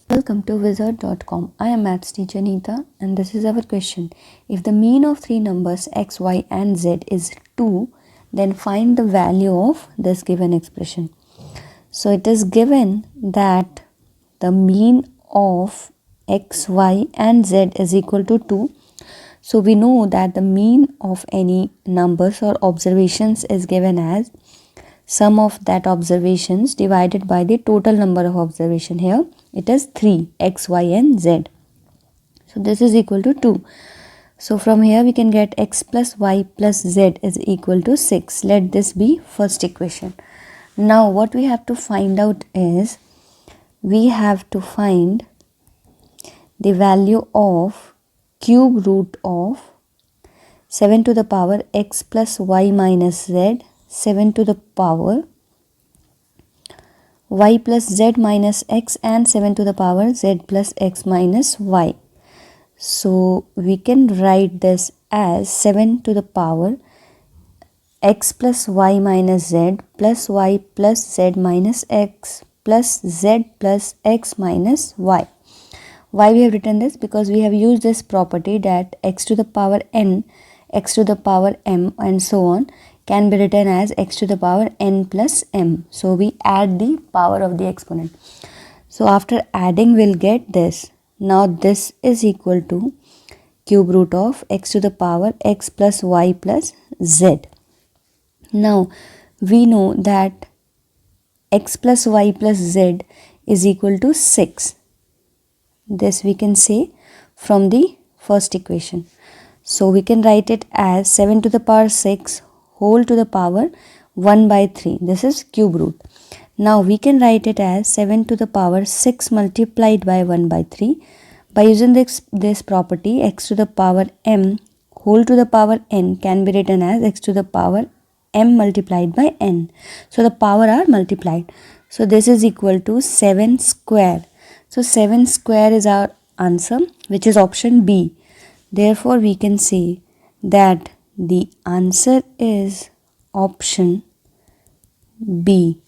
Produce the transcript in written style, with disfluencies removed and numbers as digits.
Welcome to wizard.com. I am maths teacher Neeta and this is our question. If the mean of three numbers x, y and z is 2, then find the value of this given expression. So it is given that the mean of x, y and z is equal to 2. So we know that the mean of any numbers or observations is given as sum of that observations divided by the total number of observation. Here it is 3 x, y and z. So this is equal to 2. So from here we can get x plus y plus z is equal to 6. Let this be first equation. Now what we have to find out is we have to find the value of cube root of 7 to the power x plus y minus z, 7 to the power y plus z minus x and 7 to the power z plus x minus y. So we can write this as 7 to the power x plus y minus z plus y plus z minus x plus z plus x minus y. Why we have written this? Because we have used this property that x to the power n, x to the power m and so on can be written as x to the power n plus m. So we add the power of the exponent. So after adding we'll get this. Now this is equal to cube root of x to the power x plus y plus z. Now we know that x plus y plus z is equal to 6. This we can say from the first equation. So we can write it as 7 to the power 6 whole to the power 1 by 3. This is cube root. Now we can write it as 7 to the power 6 multiplied by 1 by 3. By using this property, x to the power m whole to the power n can be written as x to the power m multiplied by n. So the power are multiplied. So this is equal to 7 square. So 7 square is our answer, which is option B. Therefore we can say that the answer is option B.